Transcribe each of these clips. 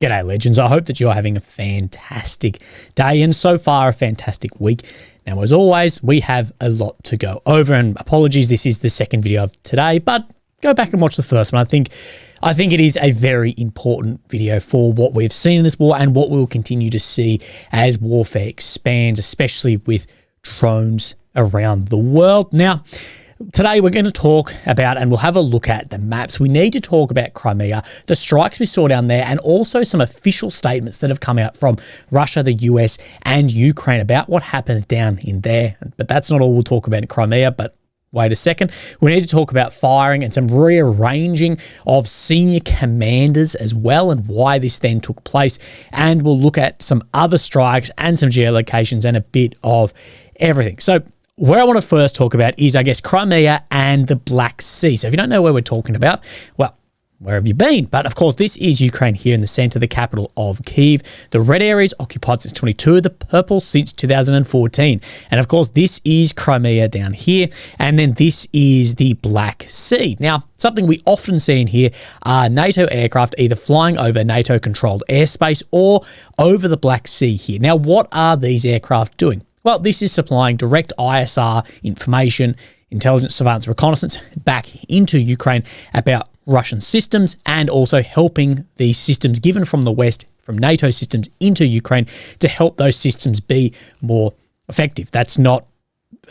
G'day, legends. I hope that you're having a fantastic day and so far a fantastic week. Now, as always, we have a lot to go over, and apologies, this is the second video of today, but go back and watch the first one. I think it is a very important video for what we've seen in this war and what we'll continue to see as warfare expands, especially with drones around the world. Now, today we're going to talk about, and we'll have a look at the maps. We need to talk about Crimea, the strikes we saw down there, and also some official statements that have come out from Russia, the US, and Ukraine about what happened down in there. But that's not all we'll talk about in Crimea, but wait a second. We need to talk about firing and some rearranging of senior commanders as well, and why this then took place. And we'll look at some other strikes and some geolocations and a bit of everything. So where I want to first talk about is, I guess, Crimea and the Black Sea. So if you don't know where we're talking about, well, where have you been? But of course, this is Ukraine here in the center, the capital of Kyiv. The red area is occupied since 22, the purple since 2014. And of course, this is Crimea down here. And then this is the Black Sea. Now, something we often see in here are NATO aircraft either flying over NATO-controlled airspace or over the Black Sea here. Now, what are these aircraft doing? Well, this is supplying direct ISR information, intelligence, surveillance, reconnaissance back into Ukraine about Russian systems, and also helping these systems given from the West, from NATO systems into Ukraine, to help those systems be more effective. That's not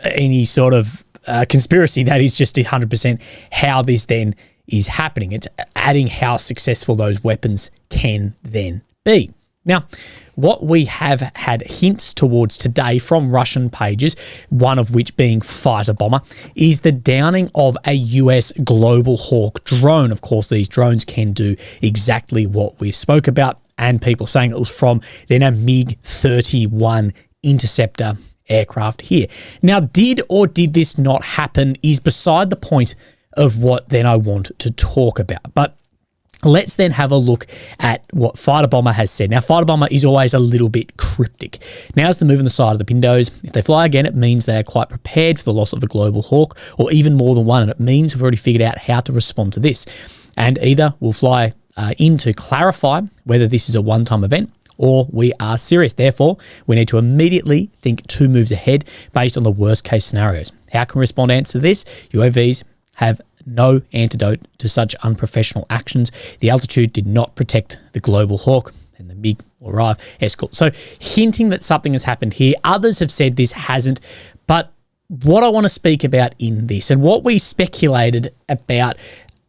any sort of conspiracy. That is just 100% how this then is happening. It's adding how successful those weapons can then be. Now, what we have had hints towards today from Russian pages, one of which being fighter bomber, is the downing of a US Global Hawk drone. Of course, these drones can do exactly what we spoke about, and people saying it was from then a MiG-31 interceptor aircraft here. Now, did or did this not happen is beside the point of what then I want to talk about. But let's then have a look at what fighter bomber has said. Now, fighter bomber is always a little bit cryptic. Now, as they move on the side of the windows, if they fly again, it means they are quite prepared for the loss of a Global Hawk, or even more than one, and it means we've already figured out how to respond to this. And either we'll fly in to clarify whether this is a one-time event, or we are serious. Therefore, we need to immediately think 2 moves ahead based on the worst-case scenarios. How can we respond to answer this? UAVs have no antidote to such unprofessional actions. The altitude did not protect the Global Hawk, and the MiG will arrive escort. So hinting that something has happened here. Others have said this hasn't. But what I want to speak about in this, and what we speculated about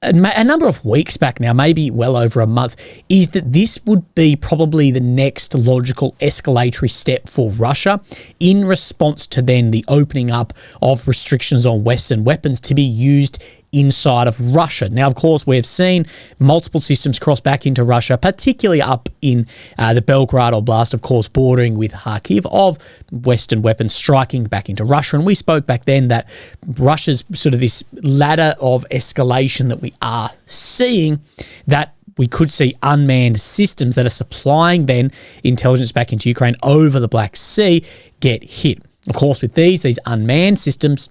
a number of weeks back now, maybe well over a month, is that this would be probably the next logical escalatory step for Russia in response to then the opening up of restrictions on Western weapons to be used inside of Russia. Now, of course, we've seen multiple systems cross back into Russia, particularly up in the Belgrade Oblast, of course, bordering with Kharkiv, of Western weapons striking back into Russia. And we spoke back then that Russia's sort of this ladder of escalation that we are seeing, that we could see unmanned systems that are supplying then intelligence back into Ukraine over the Black Sea get hit. Of course, with these unmanned systems,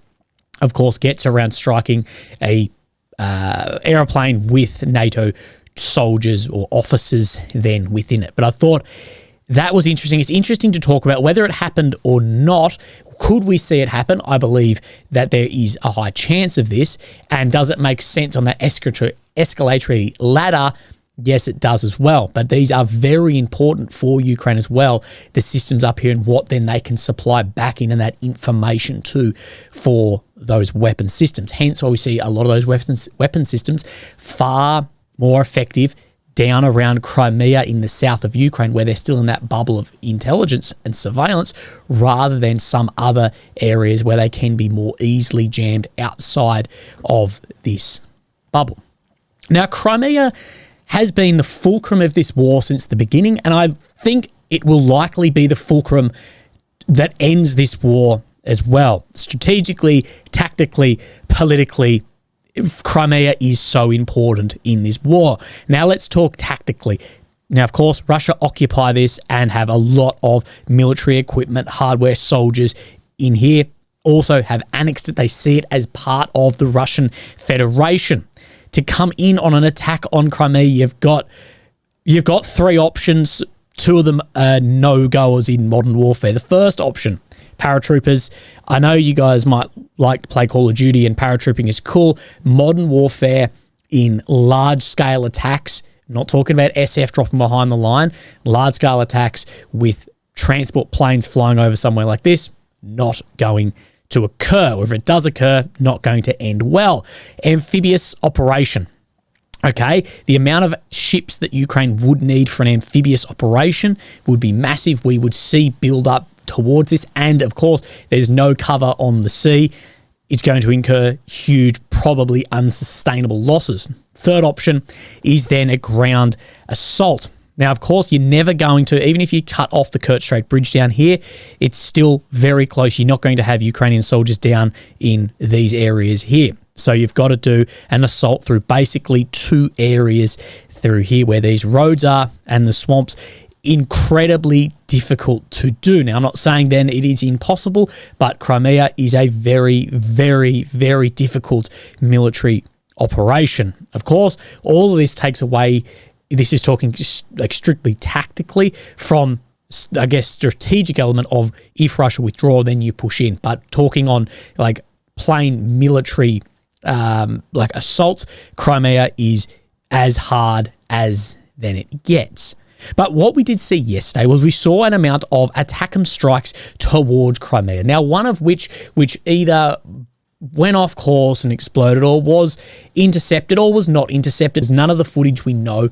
of course, gets around striking a aeroplane with NATO soldiers or officers then within it. But I thought that was interesting. It's interesting to talk about whether it happened or not. Could we see it happen? I believe that there is a high chance of this. And does it make sense on that escalatory ladder? Yes, it does as well. But these are very important for Ukraine as well, the systems up here and what then they can supply back in, and that information too for those weapon systems. Hence why we see a lot of those weapon systems far more effective down around Crimea in the south of Ukraine, where they're still in that bubble of intelligence and surveillance, rather than some other areas where they can be more easily jammed outside of this bubble. Now, Crimea has been the fulcrum of this war since the beginning, and I think it will likely be the fulcrum that ends this war as well. Strategically, tactically, politically, Crimea is so important in this war. Now let's talk tactically. Now, of course, Russia occupy this and have a lot of military equipment, hardware, soldiers in here. Also have annexed it. They see it as part of the Russian Federation. To come in on an attack on Crimea, you've got you've got three options. Two of them are no-goers in modern warfare. The first option, paratroopers. I know you guys might like to play Call of Duty and paratrooping is cool. Modern warfare in large-scale attacks, not talking about SF dropping behind the line, large-scale attacks with transport planes flying over somewhere like this, not going to occur. Or if it does occur, not going to end well. Amphibious operation. Okay, the amount of ships that Ukraine would need for an amphibious operation would be massive. We would see build up towards this. And of course, there's no cover on the sea. It's going to incur huge, probably unsustainable losses. Third option is then a ground assault. Now, of course, you're never going to, even if you cut off the Kerch Strait Bridge down here, it's still very close. You're not going to have Ukrainian soldiers down in these areas here. So you've got to do an assault through basically two areas through here where these roads are and the swamps. Incredibly difficult to do. Now, I'm not saying then it is impossible, but Crimea is a very, very, very difficult military operation. Of course, all of this takes away, this is talking just like strictly tactically from, I guess, strategic element of if Russia withdraw, then you push in. But talking on like plain military like assaults, Crimea is as hard as then it gets. But what we did see yesterday was we saw an amount of ATACMS strikes towards Crimea. Now, one of which either went off course and exploded or was intercepted or was not intercepted. None of the footage we know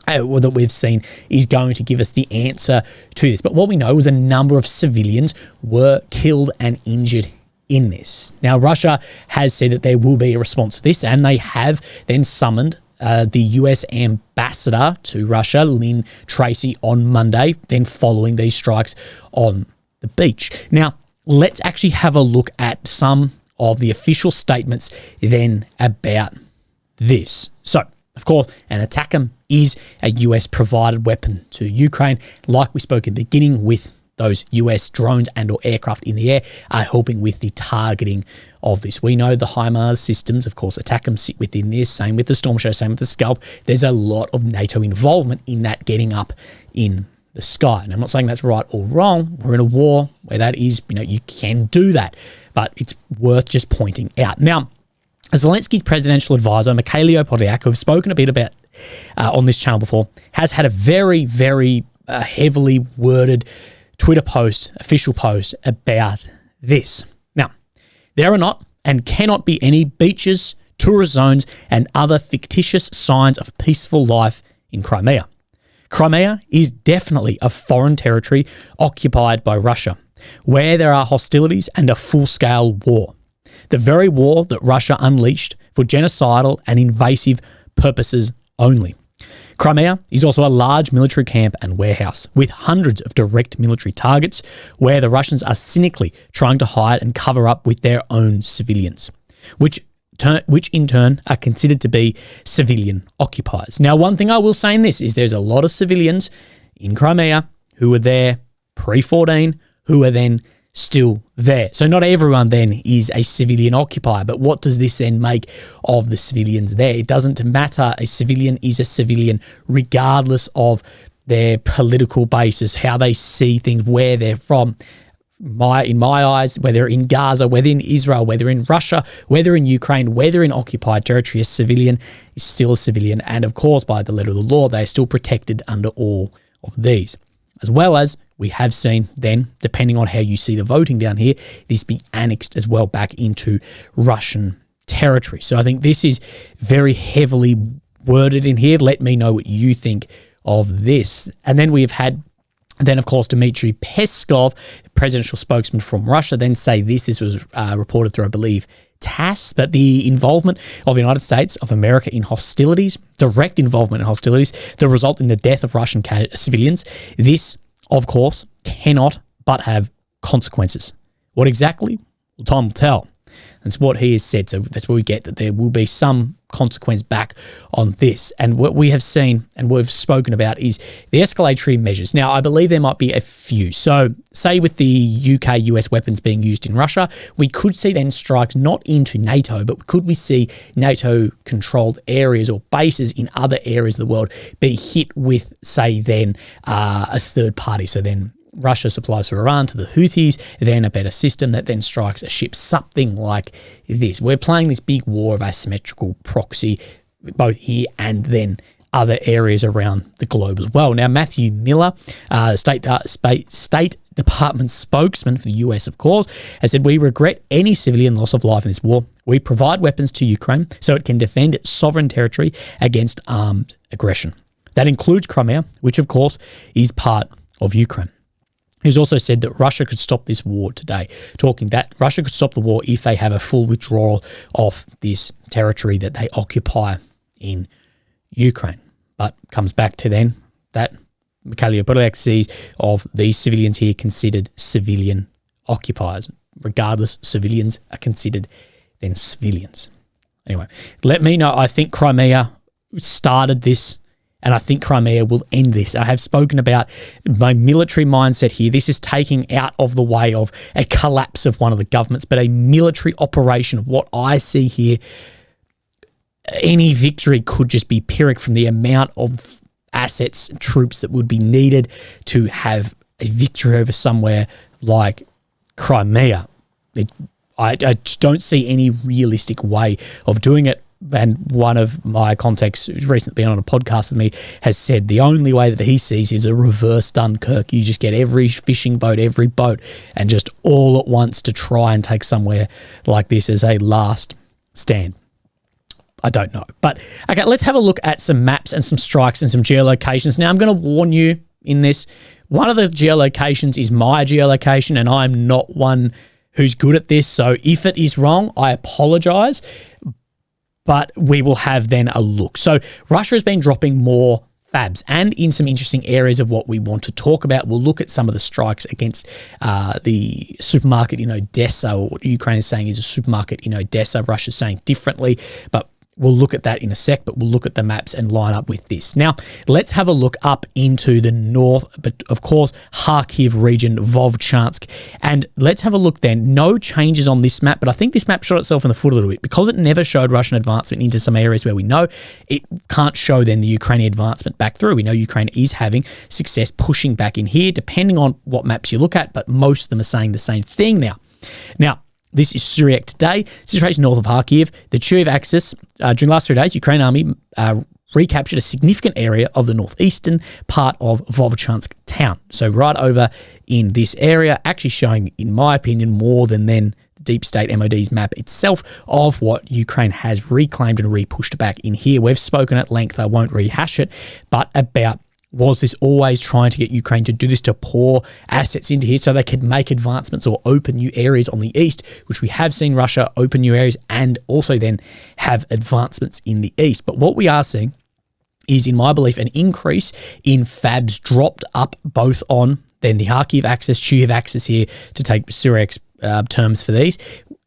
or that we've seen is going to give us the answer to this. But what we know was a number of civilians were killed and injured in this. Now, Russia has said that there will be a response to this, and they have then summoned the US ambassador to Russia, Lynn Tracy, on Monday, then following these strikes on the beach. Now, let's actually have a look at some of the official statements then about this. So, of course, an ATACMS is a US-provided weapon to Ukraine, like we spoke in the beginning with those US drones and or aircraft in the air are helping with the targeting of this. We know the HIMARS systems, of course, ATACMS sit within this, same with the Storm Shadow, same with the Scalp. There's a lot of NATO involvement in that getting up in the sky. And I'm not saying that's right or wrong. We're in a war where that is, you can do that, but it's worth just pointing out. Now, Zelensky's presidential advisor, Mikhailo Podolyak, who I've spoken a bit about on this channel before, has had a very, very heavily worded Twitter post, official post about this. Now, there are not and cannot be any beaches, tourist zones, and other fictitious signs of peaceful life in Crimea. Crimea is definitely a foreign territory occupied by Russia, where there are hostilities and a full-scale war. The very war that Russia unleashed for genocidal and invasive purposes only. Crimea is also a large military camp and warehouse with hundreds of direct military targets where the Russians are cynically trying to hide and cover up with their own civilians, which in turn are considered to be civilian occupiers. Now, one thing I will say in this is there's a lot of civilians in Crimea who were there pre-14 who are then still there. So not everyone then is a civilian occupier, but what does this then make of the civilians there? It doesn't matter. A civilian is a civilian regardless of their political basis, how they see things, where they're from. In my eyes, whether in Gaza, whether in Israel, whether in Russia, whether in Ukraine, whether in occupied territory, a civilian is still a civilian. And of course, by the letter of the law, they are still protected under all of these. As well as we have seen then, depending on how you see the voting down here, this be annexed as well back into Russian territory. So I think this is very heavily worded in here. Let me know what you think of this. And then we have had, then of course, Dmitry Peskov, presidential spokesman from Russia, then say this. This was reported through, I believe, TASS, but the involvement of the United States of America in hostilities, direct involvement in hostilities, that result in the death of Russian civilians, this, of course, cannot but have consequences. What exactly? Well, time will tell. That's what he has said. So that's where we get that there will be some consequence back on this. And what we have seen and we've spoken about is the escalatory measures. Now, I believe there might be a few. So say with the UK-US weapons being used in Russia, we could see then strikes not into NATO, but could we see NATO-controlled areas or bases in other areas of the world be hit with, say, then a third party? So then Russia supplies to Iran, to the Houthis, then a better system that then strikes a ship, something like this. We're playing this big war of asymmetrical proxy, both here and then other areas around the globe as well. Now, Matthew Miller, State Department spokesman for the US, of course, has said, "We regret any civilian loss of life in this war. We provide weapons to Ukraine so it can defend its sovereign territory against armed aggression. That includes Crimea, which, of course, is part of Ukraine." He's also said that Russia could stop this war today, talking that Russia could stop the war if they have a full withdrawal of this territory that they occupy in Ukraine. But comes back to then that Crimea Black Sea of these civilians here considered civilian occupiers. Regardless, civilians are considered then civilians. Anyway, let me know. I think Crimea started this, and I think Crimea will end this. I have spoken about my military mindset here. This is taking out of the way of a collapse of one of the governments, but a military operation of what I see here. Any victory could just be Pyrrhic from the amount of assets and troops that would be needed to have a victory over somewhere like Crimea. I just don't see any realistic way of doing it. And one of my contacts who's recently been on a podcast with me has said the only way that he sees is a reverse Dunkirk. You just get every fishing boat, every boat, and just all at once to try and take somewhere like this as a last stand. I don't know. But, okay, let's have a look at some maps and some strikes and some geolocations. Now, I'm going to warn you in this. One of the geolocations is my geolocation, and I'm not one who's good at this. So if it is wrong, I apologize. But we will have then a look. So Russia has been dropping more fabs and in some interesting areas of what we want to talk about. We'll look at some of the strikes against the supermarket in Odessa, or what Ukraine is saying is a supermarket in Odessa. Russia's saying differently, but we'll look at that in a sec, but we'll look at the maps and line up with this. Now, let's have a look up into the north, but of course, Kharkiv region, Vovchansk, and let's have a look then. No changes on this map, but I think this map shot itself in the foot a little bit because it never showed Russian advancement into some areas where we know it can't show then the Ukrainian advancement back through. We know Ukraine is having success pushing back in here, depending on what maps you look at, but most of them are saying the same thing now. This is Syriac today. Situation north of Kharkiv. The Chuyev axis. During the last 3 days, Ukraine army recaptured a significant area of the northeastern part of Vovchansk town. So right over in this area, actually showing, in my opinion, more than then the Deep State MOD's map itself of what Ukraine has reclaimed and repushed back in here. We've spoken at length. I won't rehash it, but about was this always trying to get Ukraine to do this, to pour assets into here so they could make advancements or open new areas on the east, which we have seen Russia open new areas and also then have advancements in the east. But what we are seeing is, in my belief, an increase in fabs dropped up both on then the Kharkiv axis, Chuyev axis here, to take Syriac's terms for these,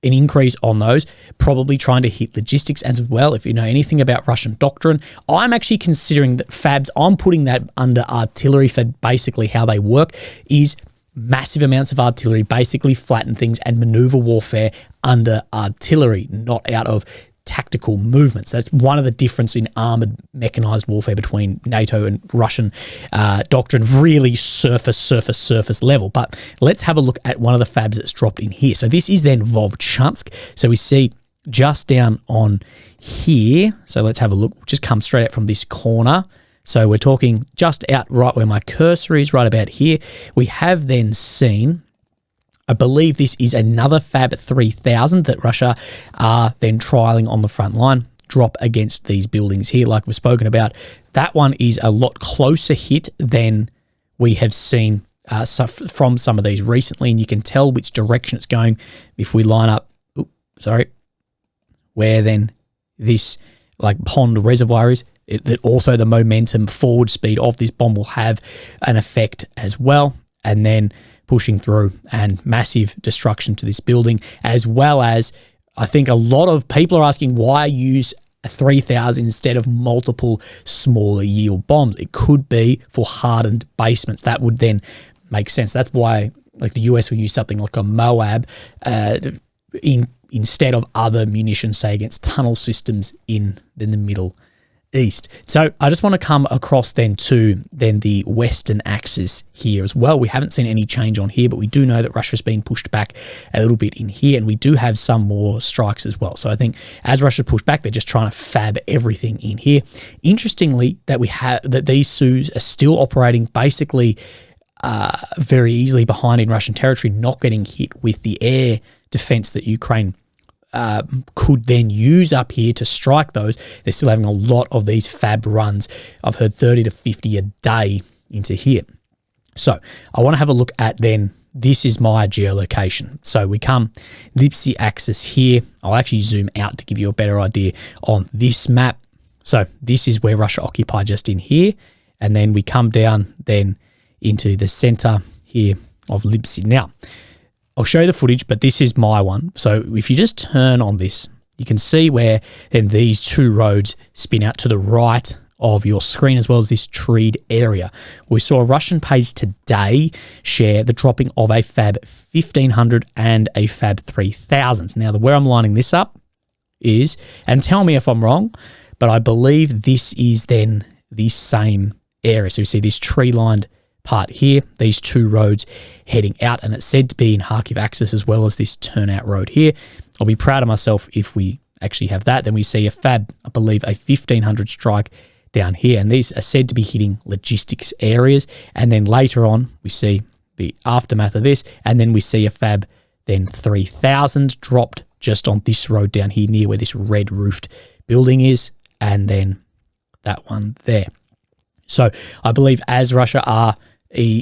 an increase on those, probably trying to hit logistics as well. If you know anything about Russian doctrine, I'm actually considering that fabs, I'm putting that under artillery for basically how they work, is massive amounts of artillery, basically flatten things and maneuver warfare under artillery, not out of tactical movements. That's one of the difference in armoured mechanized warfare between NATO and Russian doctrine, really surface level. But let's have a look at one of the fabs that's dropped in here. So this is then Vovchansk. So we see just down on here. So let's have a look. Just come straight out from this corner. So we're talking just out right where my cursor is, right about here. We have then seen, I believe this is another Fab 3000 that Russia are then trialling on the front line, drop against these buildings here like we've spoken about. That one is a lot closer hit than we have seen from some of these recently, and you can tell which direction it's going if we line up, where then this like pond reservoir is. That also the momentum forward speed of this bomb will have an effect as well, and then pushing through and massive destruction to this building, as well as I think a lot of people are asking why use a 3000 instead of multiple smaller yield bombs. It could be for hardened basements. That would then make sense. That's why like the US will use something like a Moab instead of other munitions, say against tunnel systems in the Middle East. So I just want to come across then to the Western axis here as well. We haven't seen any change on here, but we do know that Russia's been pushed back a little bit in here, and we do have some more strikes as well. So I think as Russia pushed back, they're just trying to fab everything in here. Interestingly, that these Sus are still operating basically very easily behind in Russian territory, not getting hit with the air defense that Ukraine could then use up here to strike those. They're still having a lot of these fab runs. I've heard 30 to 50 a day into here. So I want to have a look at then, this is my geolocation. So we come Lipsy axis here. I'll actually zoom out to give you a better idea on this map. So this is where Russia occupied just in here. And then we come down then into the center here of Lipsy. Now, I'll show you the footage, but this is my one. So if you just turn on this, you can see where then these two roads spin out to the right of your screen, as well as this treed area. We saw a Russian page today share the dropping of a Fab 1500 and a Fab 3000. Now, where I'm lining this up is, and tell me if I'm wrong, but I believe this is then the same area. So you see this tree-lined part here, these two roads heading out, and it's said to be in Kharkiv axis as well as this turnout road here. I'll be proud of myself if we actually have that. Then we see a Fab, I believe, a 1500 strike down here, and these are said to be hitting logistics areas. And then later on, we see the aftermath of this, and then we see a Fab then 3000 dropped just on this road down here near where this red roofed building is, and then that one there. So I believe as Russia are,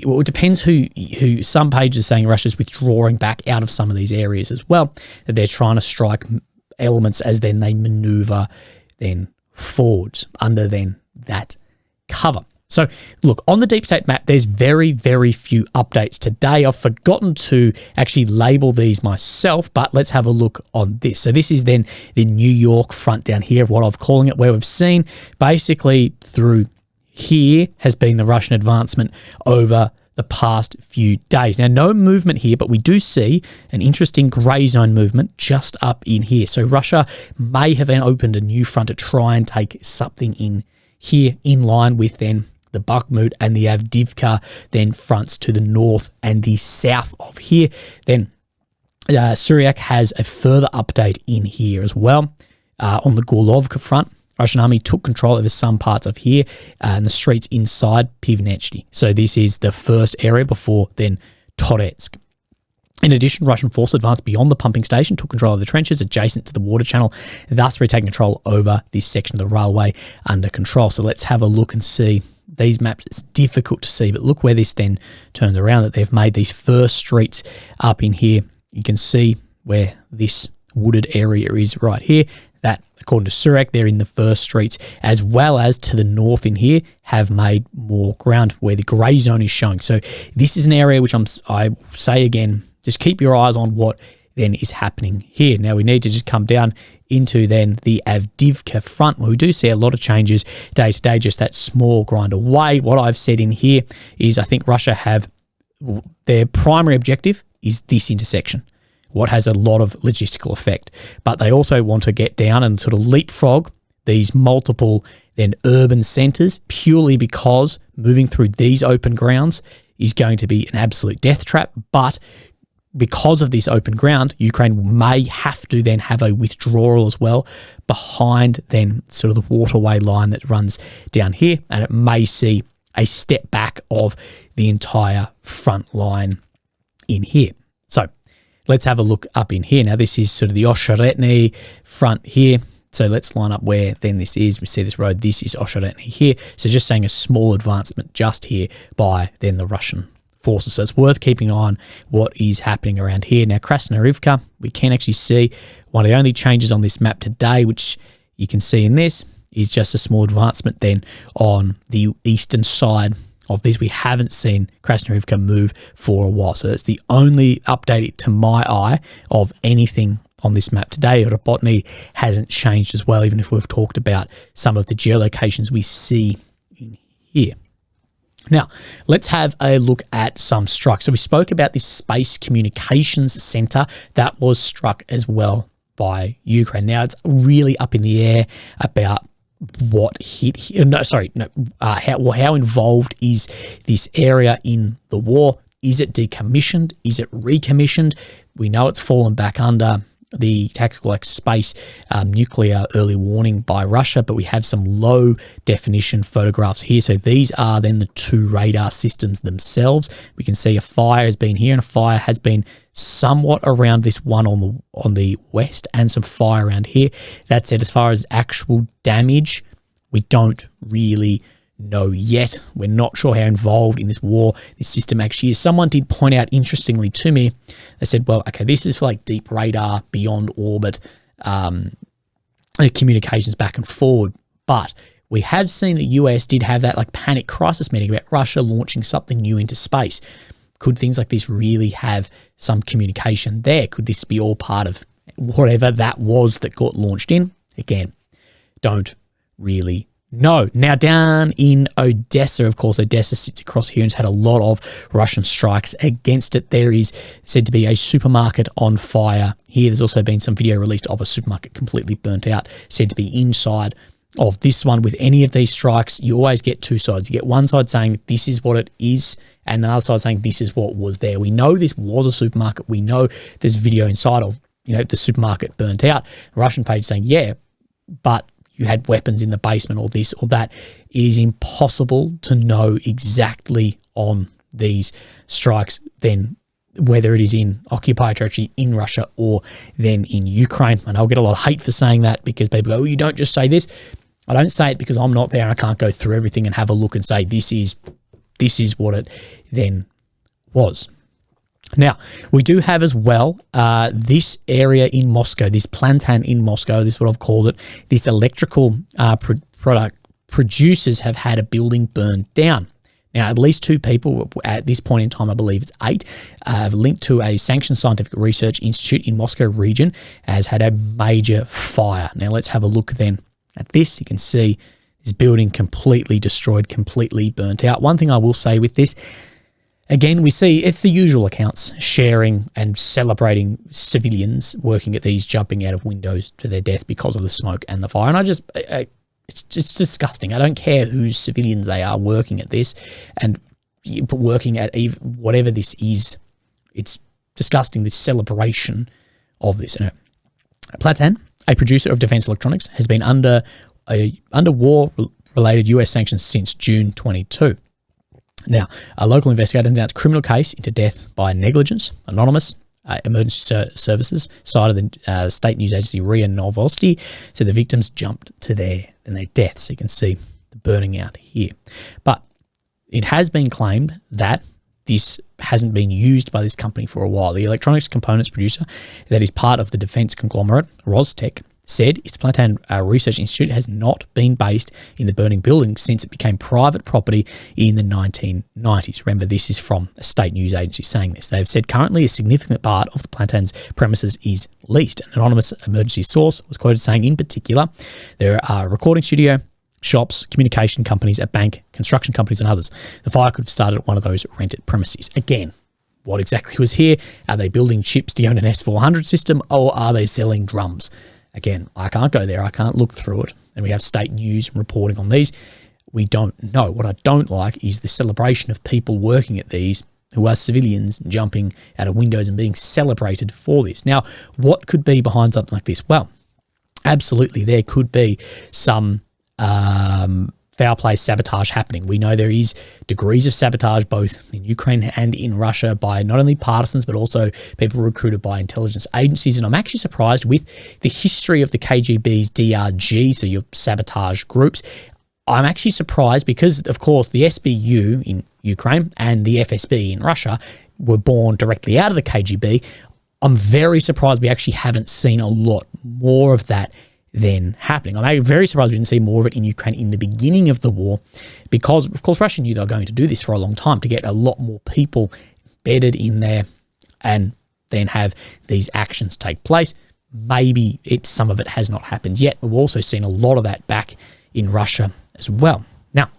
well, it depends who some pages are saying Russia's withdrawing back out of some of these areas as well, that they're trying to strike elements as then they maneuver then forwards under then that cover. So look, on the deep state map, there's very, very few updates today. I've forgotten to actually label these myself, but let's have a look on this. So this is then the New York front down here of what I'm calling it, where we've seen basically through here has been the Russian advancement over the past few days. Now, no movement here, but we do see an interesting grey zone movement just up in here. So Russia may have opened a new front to try and take something in here in line with then the Bakhmut and the Avdiivka then fronts to the north and the south of here. Then Syriac has a further update in here as well on the Gorlovka front. Russian army took control over some parts of here and the streets inside Pivnechny. So this is the first area before then Toretsk. In addition, Russian forces advanced beyond the pumping station, took control of the trenches adjacent to the water channel, thus retaking control over this section of the railway under control. So let's have a look and see these maps. It's difficult to see, but look where this then turns around, that they've made these first streets up in here. You can see where this wooded area is right here. That, according to Surak, they're in the first streets, as well as to the north in here have made more ground where the grey zone is showing. So this is an area which I say again, just keep your eyes on what then is happening here. Now we need to just come down into then the Avdiivka front, where we do see a lot of changes day to day, just that small grind away. What I've said in here is I think Russia have, their primary objective is this intersection, what has a lot of logistical effect. But they also want to get down and sort of leapfrog these multiple then urban centres, purely because moving through these open grounds is going to be an absolute death trap. But because of this open ground, Ukraine may have to then have a withdrawal as well behind then sort of the waterway line that runs down here, and it may see a step back of the entire front line in here. So let's have a look up in here. Now this is sort of the Osheretny front here. So let's line up where then this is. We see this road, this is Osheretny here. So just saying a small advancement just here by then the Russian forces. So it's worth keeping an eye on what is happening around here. Now Krasnoyarivka, we can actually see one of the only changes on this map today, which you can see in this, is just a small advancement then on the eastern side of these. We haven't seen Krasnoyarivka move for a while. So it's the only update to my eye of anything on this map today. The botany hasn't changed as well, even if we've talked about some of the geolocations we see in here. Now, let's have a look at some strikes. So we spoke about this space communications center that was struck as well by Ukraine. Now, it's really up in the air about what hit here. How involved is this area in the war? Is it decommissioned? Is it recommissioned? We know it's fallen back under the tactical space nuclear early warning by Russia, but we have some low definition photographs here. So these are then the two radar systems themselves. We can see a fire has been here, and a fire has been somewhat around this one on the west, and some fire around here. That said, as far as actual damage, we don't really know yet. We're not sure how involved in this war this system actually is. Someone did point out interestingly to me, they said, well, okay, this is for like deep radar, beyond orbit, communications back and forward. But we have seen the US did have that like panic crisis meeting about Russia launching something new into space. Could things like this really have some communication there? Could this be all part of whatever that was that got launched in? Again, don't really know. Now, down in Odessa, of course, Odessa sits across here and has had a lot of Russian strikes against it. There is said to be a supermarket on fire here. There's also been some video released of a supermarket completely burnt out, said to be inside of this one. With any of these strikes, you always get two sides. You get one side saying this is what it is, and another side saying this is what was there. We know this was a supermarket. We know there's video inside of, the supermarket burnt out. The Russian page saying, yeah, but you had weapons in the basement or this or that. It is impossible to know exactly on these strikes then whether it is in occupied territory in Russia or then in Ukraine. And I'll get a lot of hate for saying that, because people go, oh, you don't just say this. I don't say it because I'm not there and I can't go through everything and have a look and say this is what it then was. Now, we do have as well this area in Moscow, this Plantan in Moscow, this is what I've called it. This electrical product producers have had a building burned down. Now, at least 2 people at this point in time, I believe it's 8, have linked to a sanctioned scientific research institute in Moscow region, has had a major fire. Now, let's have a look then at this. You can see this building completely destroyed, completely burnt out. One thing I will say with this, again, we see it's the usual accounts sharing and celebrating civilians working at these jumping out of windows to their death because of the smoke and the fire. And it's just disgusting. I don't care whose civilians they are working at this and working at whatever this is. It's disgusting, this celebration of this. Platan, a producer of defense electronics, has been under war-related US sanctions since June 22. Now, a local investigator announced a criminal case into death by negligence. Anonymous emergency services cited the state news agency RIA Novosti, so the victims jumped to their deaths. So you can see the burning out here. But it has been claimed that this hasn't been used by this company for a while. The electronics components producer that is part of the defense conglomerate Rostec said its Plantan Research Institute has not been based in the burning building since it became private property in the 1990s. Remember, this is from a state news agency saying this. They have said currently a significant part of the Plantan's premises is leased. An anonymous emergency source was quoted saying, in particular, there are a recording studio, shops, communication companies, a bank, construction companies, and others. The fire could have started at one of those rented premises. Again, what exactly was here? Are they building chips to own an S400 system, or are they selling drums? Again, I can't go there. I can't look through it. And we have state news reporting on these. We don't know. What I don't like is the celebration of people working at these who are civilians jumping out of windows and being celebrated for this. Now, what could be behind something like this? Well, absolutely, there could be some foul play sabotage happening. We know there is degrees of sabotage both in Ukraine and in Russia by not only partisans but also people recruited by intelligence agencies. And I'm actually surprised with the history of the KGB's DRG, so your sabotage groups. I'm actually surprised because, of course, the SBU in Ukraine and the FSB in Russia were born directly out of the KGB. I'm very surprised we actually haven't seen a lot more of that then happening. I'm very surprised we didn't see more of it in Ukraine in the beginning of the war because, of course, Russia knew they were going to do this for a long time to get a lot more people embedded in there and then have these actions take place. maybe some of it has not happened yet. We've also seen a lot of that back in Russia as well. Now,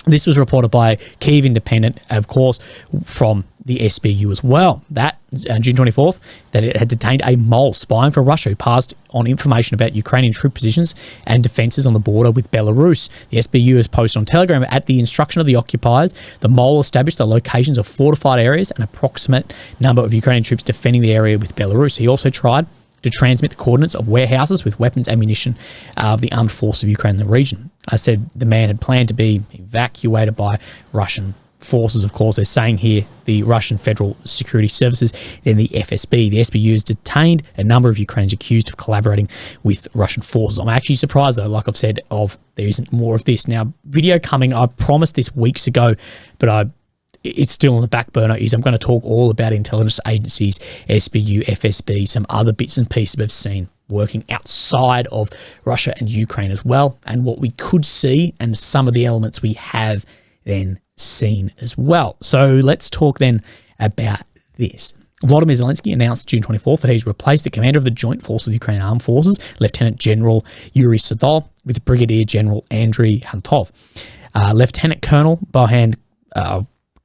this was reported by Kyiv Independent, of course, from the SBU as well. That June 24th, that it had detained a mole spying for Russia who passed on information about Ukrainian troop positions and defences on the border with Belarus. The SBU has posted on Telegram, at the instruction of the occupiers, the mole established the locations of fortified areas and approximate number of Ukrainian troops defending the area with Belarus. He also tried to transmit the coordinates of warehouses with weapons, ammunition of the armed force of Ukraine in the region. I said the man had planned to be evacuated by Russian forces, of course. They're saying here the Russian Federal Security Services, then the FSB. The SBU has detained a number of Ukrainians accused of collaborating with Russian forces. I'm actually surprised, though, like I've said, there isn't more of this. Now, video coming, I promised this weeks ago, but it's still on the back burner, is I'm going to talk all about intelligence agencies, SBU, FSB, some other bits and pieces we've seen working outside of Russia and Ukraine as well, and what we could see and some of the elements we have then seen as well. So let's talk then about this. Volodymyr Zelensky announced June 24th that he's replaced the commander of the Joint Forces of Ukrainian Armed Forces, Lieutenant General Yuri Sadol, with Brigadier General Andriy Hantov. Lieutenant Colonel Bohan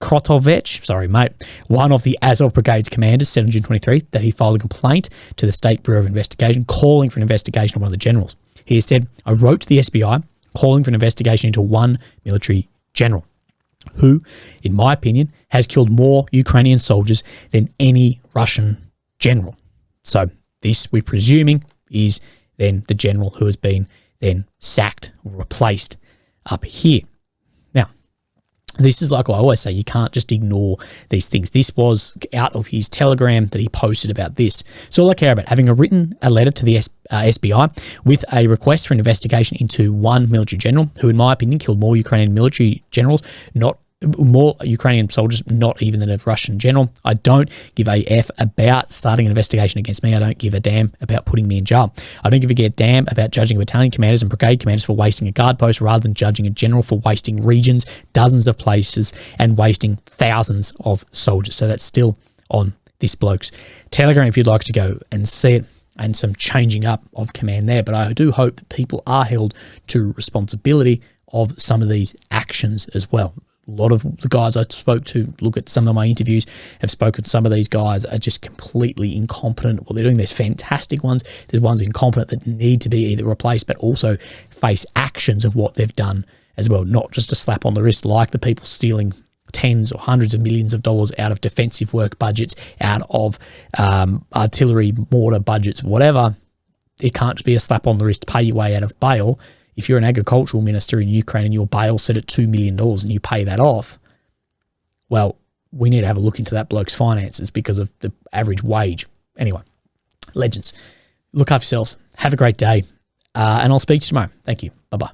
Krotovich, sorry mate, one of the Azov Brigade's commanders, said on June 23 that he filed a complaint to the State Bureau of Investigation calling for an investigation of one of the generals. He has said, I wrote to the SBI calling for an investigation into one military general who, in my opinion, has killed more Ukrainian soldiers than any Russian general. So this, we're presuming, is then the general who has been then sacked or replaced up here. This is like I always say, you can't just ignore these things. This was out of his Telegram that he posted about this. So all I care about, having written a letter to the SBI with a request for an investigation into one military general who, in my opinion, killed more Ukrainian military generals, more Ukrainian soldiers, not even than a Russian general. I don't give a F about starting an investigation against me. I don't give a damn about putting me in jail. I don't give a damn about judging battalion commanders and brigade commanders for wasting a guard post rather than judging a general for wasting regions, dozens of places, and wasting thousands of soldiers. So that's still on this bloke's Telegram if you'd like to go and see it, and some changing up of command there. But I do hope that people are held to responsibility of some of these actions as well. A lot of the guys I spoke to, look at some of my interviews, have spoken. Some of these guys are just completely incompetent at what they're doing. There's fantastic ones. There's ones incompetent that need to be either replaced, but also face actions of what they've done as well. Not just a slap on the wrist like the people stealing tens or hundreds of millions of dollars out of defensive work budgets, out of artillery, mortar budgets, whatever. It can't just be a slap on the wrist, pay your way out of bail. If you're an agricultural minister in Ukraine and your bail set at $2 million and you pay that off, well, we need to have a look into that bloke's finances because of the average wage. Anyway, legends, look after yourselves. Have a great day. And I'll speak to you tomorrow. Thank you. Bye-bye.